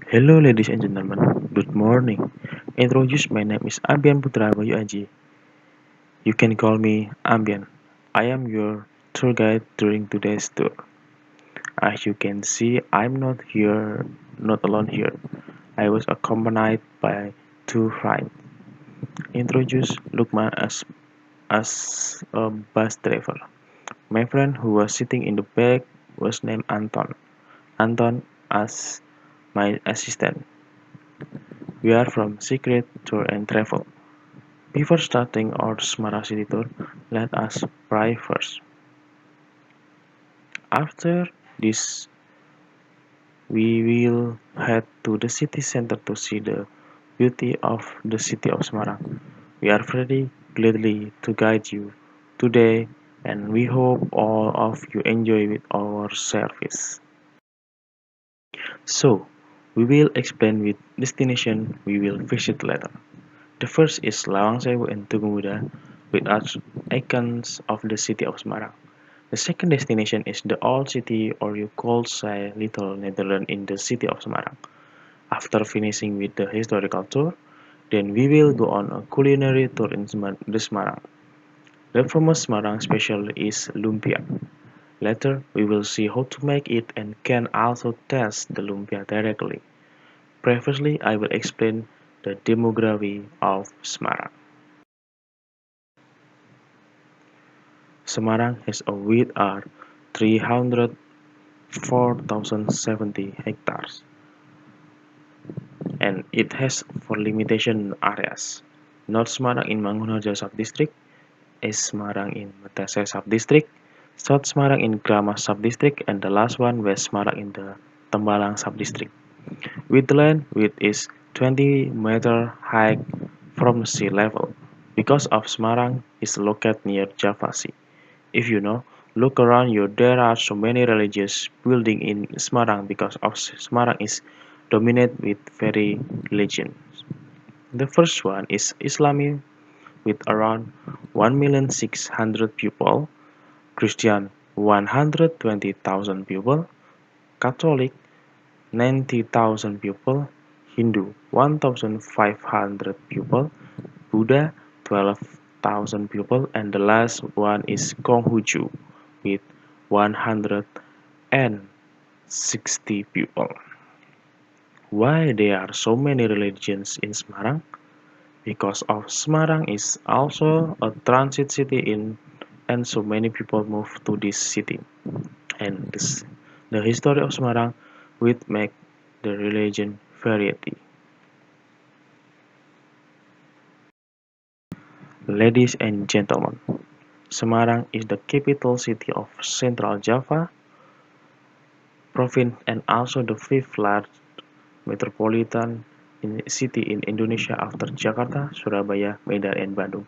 Hello, ladies and gentlemen. Good morning. Introduce my name is Ambian Putra Bayu Aji. You can call me Ambian. I am your tour guide during today's tour. As you can see, I'm not alone here. I was accompanied by two friends. Introduce Lukman as a bus driver. My friend who was sitting in the back was named Anton. Anton as my assistant. We are from Secret Tour and Travel. Before starting our Semarang City Tour, let us pray first. After this, we will head to the city center to see the beauty of the city of Semarang. We are ready gladly to guide you today, and we hope all of you enjoy with our service. So, we will explain with destination we will visit later. The first is Lawang Sewu and Tugu Muda, which are icons of the city of Semarang. The second destination is the Old City, or you could say Little Netherlands in the city of Semarang. After finishing with the historical tour, then we will go on a culinary tour in the Semarang. The famous Semarang special is lumpia. Later, we will see how to make it and can also test the lumpia directly. Previously, I will explain the demography of Semarang. Semarang has a width of 304,070 hectares, and it has four limitation areas: North Semarang in Mangunharjo Sub-District, East Semarang in Matase Sub-District, South Semarang in Kramas Sub-District, and the last one, West Semarang in the Tembalang Sub-District. With the land width is 20-meter high from sea level. Because of Semarang is located near Java Sea. If you know, look around you, there are so many religious buildings in Semarang because of Semarang is dominated with very religions. The first one is Islamic with around 1,600,000 people, Christian 120,000 people, Catholic 90,000 people, Hindu 1,500 people, Buddha 12,000 people, and the last one is Konghucu with 160 people. Why there are so many religions in Semarang? Because of Semarang is also a transit city and so many people move to this city. And the history of Semarang will make the religion variety. Ladies and gentlemen, Semarang is the capital city of Central Java province and also the fifth largest metropolitan city in Indonesia after Jakarta, Surabaya, Medan, and Bandung.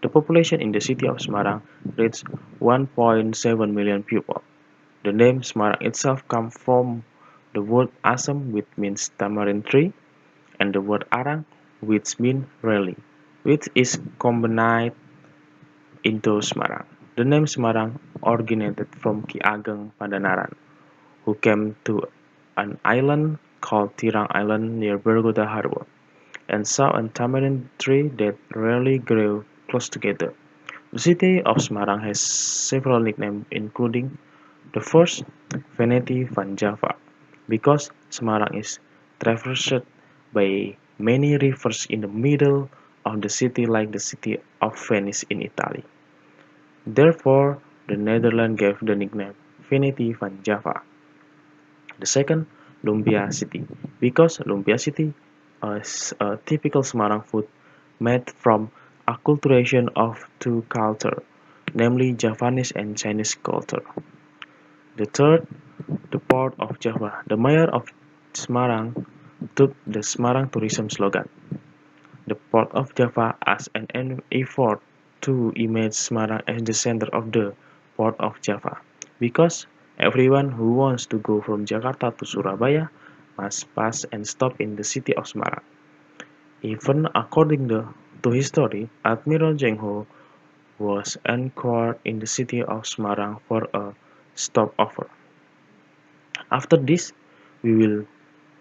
The population in the city of Semarang reached 1.7 million people. The name Semarang itself comes from the word asam, which means tamarind tree, and the word arang, which means rally, which is combined into Semarang. The name Semarang originated from Ki Ageng Pandanaran, who came to an island called Tirang Island near Bergoda Harbor, and saw a tamarind tree that rarely grew close together. The city of Semarang has several nicknames, including the first, Veneti van Java, because Semarang is traversed by many rivers in the middle of the city, like the city of Venice in Italy. Therefore, the Netherlands gave the nickname Veneti van Java. The second, Lumpia City, because Lumpia City is a typical Semarang food made from acculturation of two cultures, namely Javanese and Chinese culture. The third, the Port of Java. The mayor of Semarang took the Semarang tourism slogan, the Port of Java, as an effort to image Semarang as the center of the Port of Java, because everyone who wants to go from Jakarta to Surabaya must pass and stop in the city of Semarang. Even according to history, Admiral Zheng Ho was anchored in the city of Semarang for a stopover. After this, we will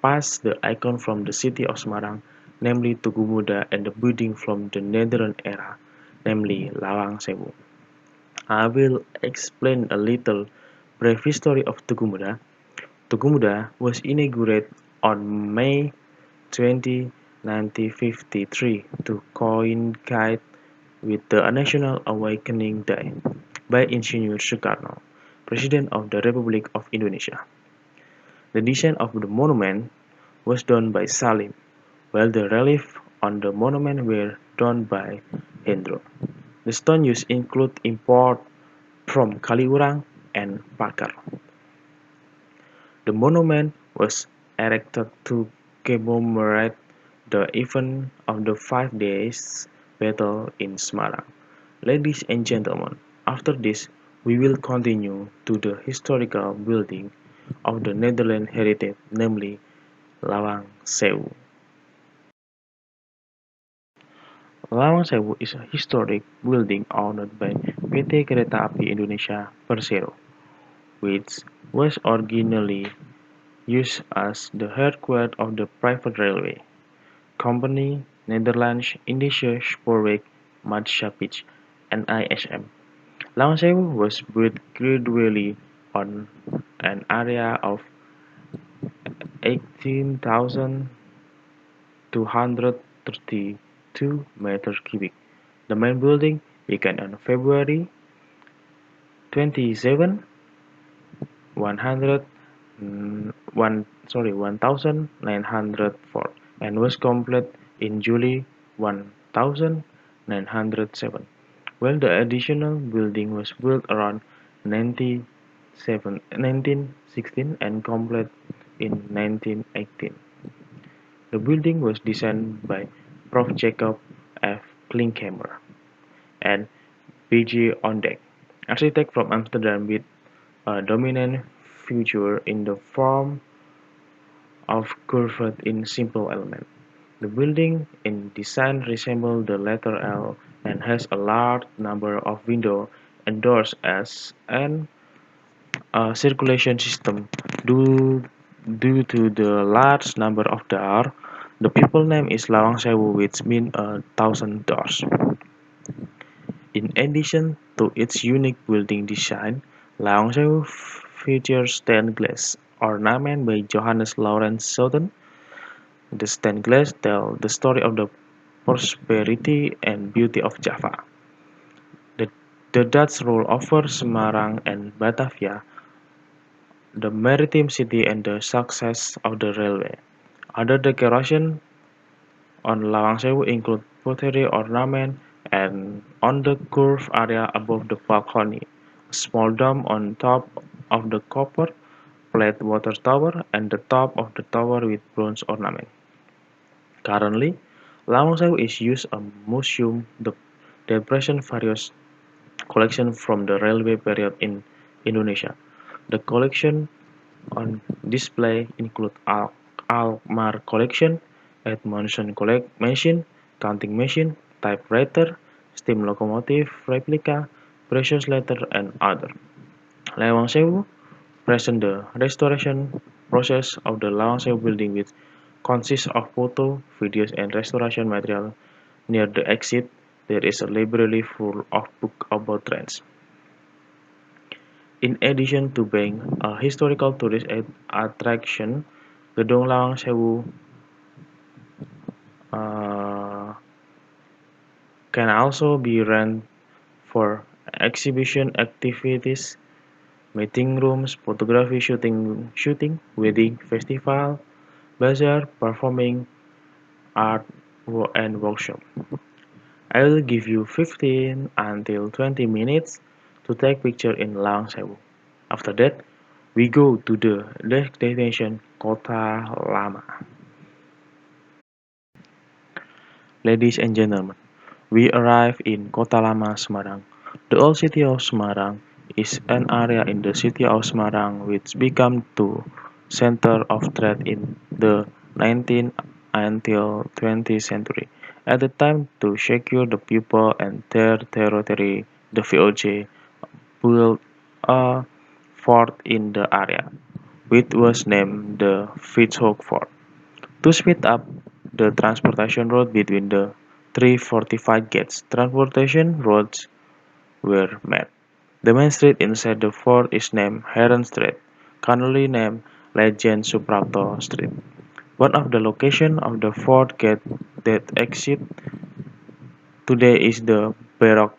past the icon from the city of Semarang, namely Tugu Muda, and the building from the Netherland era, namely Lawang Sewu. I will explain a little brief history of Tugu Muda. Tugu Muda was inaugurated on May 20, 1953 to coincide with the National Awakening Day by Insinyur Soekarno, President of the Republic of Indonesia. The design of the monument was done by Salim, while the relief on the monument were done by Hendro. The stone used include import from Kaliurang and Pakar. The monument was erected to commemorate the event of the 5 days battle in Semarang. Ladies and gentlemen, after this we will continue to the historical building of the Netherlands heritage, namely Lawang Sewu. Lawang Sewu is a historic building owned by PT Kereta Api Indonesia Persero, which was originally used as the headquarters of the private railway company Netherlands Indische Spoorweg Maatschappij (NISM). Lawang Sewu was built gradually on an area of 18,232 meters cubic. The main building began on February 27, 1904 and was completed in July 1907, while the additional building was built around 1916 and completed in 1918. The building was designed by Prof. Jacob F. Klinkhammer and B.J. Ondek, architect from Amsterdam with a dominant feature in the form of curved in simple elements. The building in design resembles the letter L and has a large number of windows and doors as an circulation system. Due to the large number of doors, the people name is Lawang Sewu, which means 1,000 doors. In addition to its unique building design, Lawang Sewu features stained glass ornament by Johannes Laurens Schouten. The stained glass tells the story of the prosperity and beauty of Java. The, the Dutch rule over Semarang and Batavia, the maritime city, and the success of the railway. Other decorations on Lawang Sewu include pottery ornament and on the curved area above the balcony, a small dome on top of the copper plate water tower, and the top of the tower with bronze ornament. Currently, Lawang Sewu is used as a museum that presents various collections from the railway period in Indonesia. The collection on display include Alkmaar collection, Edmondson machine, counting machine, typewriter, steam locomotive replica, precious letter, and other. Lawang Sewu present the restoration process of the Lawang Sewu building, which consists of photo, videos, and restoration material. Near the exit, there is a library full of books about trains. In addition to being a historical tourist attraction, Gedung Lawang Sewu uh, can also be rented for exhibition activities, meeting rooms, photography shooting, wedding festival, bazaar, performing art, and workshop. I will give you 15 until 20 minutes to take picture in Lawang Sewu. After that, we go to the destination Kota Lama. Ladies and gentlemen, we arrive in Kota Lama, Semarang. The old city of Semarang is an area in the city of Semarang which became the center of trade in the 19th until 20th century. At the time, to secure the people and their territory, the VOC built a fort in the area, which was named the Fitzhugh Fort. To speed up the transportation route between the three fortified gates, transportation routes were made. The main street inside the fort is named Heron Street, currently named Legend Suprapto Street. One of the locations of the fort gate that exit today is the Baroque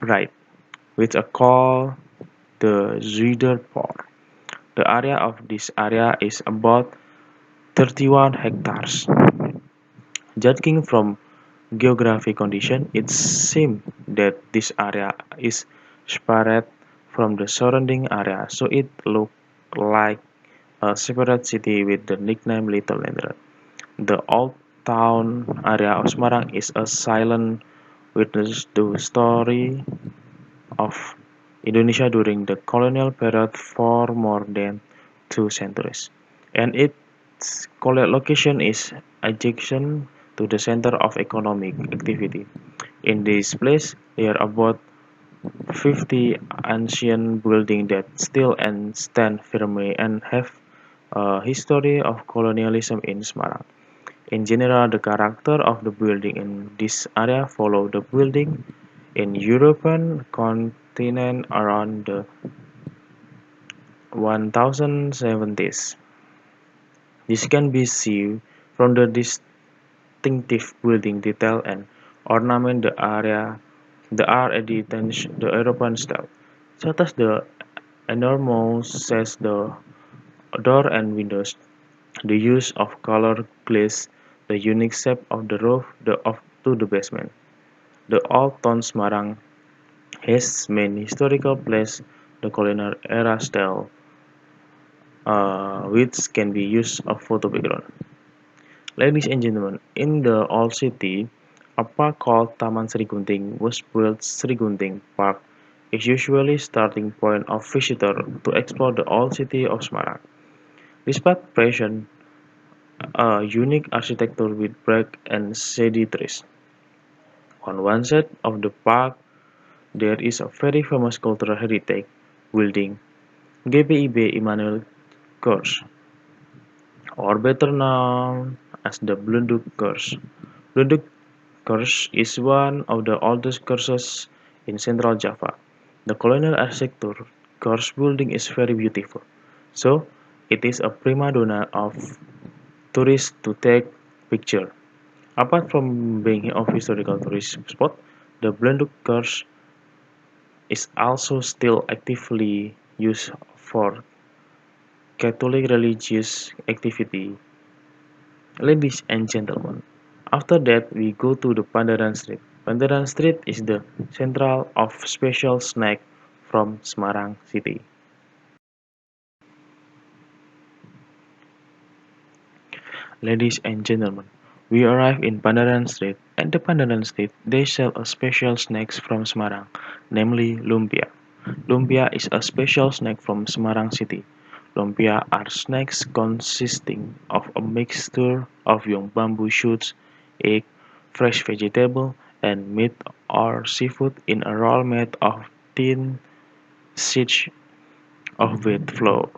Ride, which are called the Zuiderpoort. The area of this area is about 31 hectares. Judging from geographic condition, it seems that this area is separate from the surrounding area, so it looks like a separate city with the nickname Little Netherlands. The old town area of Semarang is a silent witness to the story of Indonesia during the colonial period for more than 2 centuries, and its location is adjacent to the center of economic activity. In this place, there are about 50 ancient buildings that still and stand firmly and have a history of colonialism in Semarang. In general, the character of the building in this area follow the building in European continent around the 1070s. This can be seen from the distinctive building detail and ornament the are the European style, such as the enormous says the door and windows, the use of color glaze, the unique shape of the roof to the basement. The Old Town Semarang has many historical places, the colonial era style, which can be used as photo background. Ladies and gentlemen, in the old city, a park called Taman Sri Gunting was built. Sri Gunting Park is usually starting point of visitor to explore the old city of Semarang. Despite present a unique architecture with brick and shady trees. On one side of the park, there is a very famous cultural heritage building, GPIB Immanuel Kors, or better known as the Blunduk Kors. Blunduk Kors is one of the oldest kursus in Central Java. The colonial architecture Kors building is very beautiful, so it is a prima donna of tourists to take picture. Apart from being a historical tourist spot, the Blenduk Kors is also still actively used for Catholic religious activity. Ladies and gentlemen, after that we go to the Pandaran Street. Pandaran Street is the central of special snack from Semarang city. Ladies and gentlemen, we arrive in Pandaran Street. At the Pandaran Street, they sell a special snacks from Semarang, namely lumpia. Lumpia is a special snack from Semarang city. Lumpia are snacks consisting of a mixture of young bamboo shoots, egg, fresh vegetable, and meat or seafood in a roll made of thin sheets of wheat flour.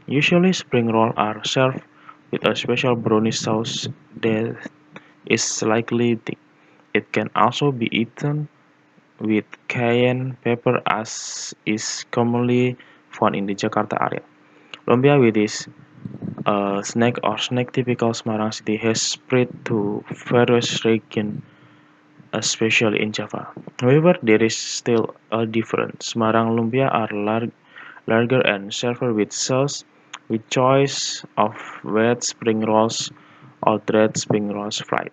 Usually, spring rolls are served with a special brownie sauce that is slightly thick. It can also be eaten with cayenne pepper as is commonly found in the Jakarta area. Lumpia with this snack typical Semarang city has spread to various regions, especially in Java. However, there is still a difference. Semarang lumpia are larger and served with sauce, with choice of wet spring rolls or dried spring rolls fried.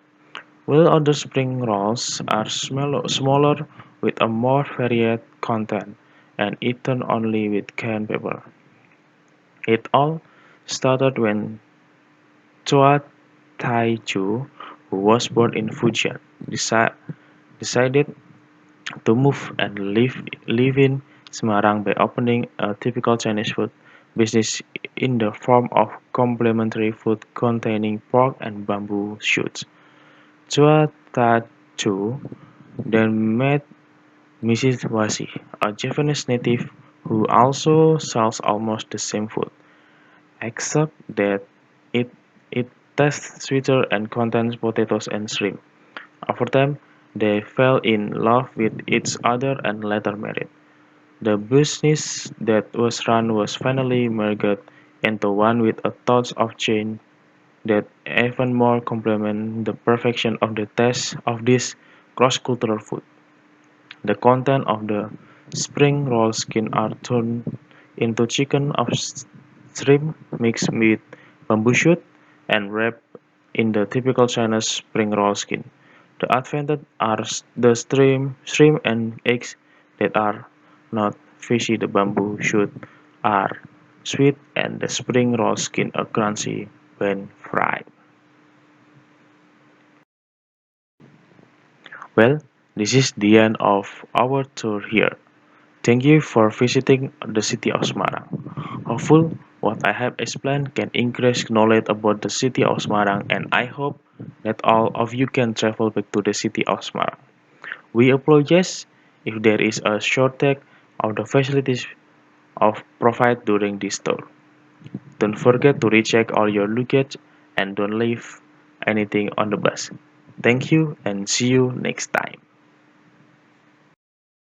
While other spring rolls are smaller with a more varied content and eaten only with cayenne pepper. It all started when Chua Tai-chu, who was born in Fujian, decided to move and live in Semarang by opening a typical Chinese food business in the form of complementary food containing pork and bamboo shoots. Chua Ta-chu then met Mrs. Wasi, a Japanese native who also sells almost the same food, except that it it taste sweeter and contains potatoes and shrimp. Over time, they fell in love with each other and later married. The business that was run was finally merged into one with a touch of change that even more complement the perfection of the taste of this cross-cultural food. The content of the spring roll skin are turned into chicken of shrimp mixed with bamboo shoot and wrapped in the typical Chinese spring roll skin. The advantage are the shrimp and eggs that are not fishy. The bamboo shoot are sweet and the spring roll skin are crunchy when fried. Well, this is the end of our tour here. Thank you for visiting the city of Semarang. Hopefully, what I have explained can increase knowledge about the city of Semarang, and I hope that all of you can travel back to the city of Semarang. We apologize if there is a shortage of the facilities of provided during this tour. Don't forget to recheck all your luggage and don't leave anything on the bus. Thank you and see you next time.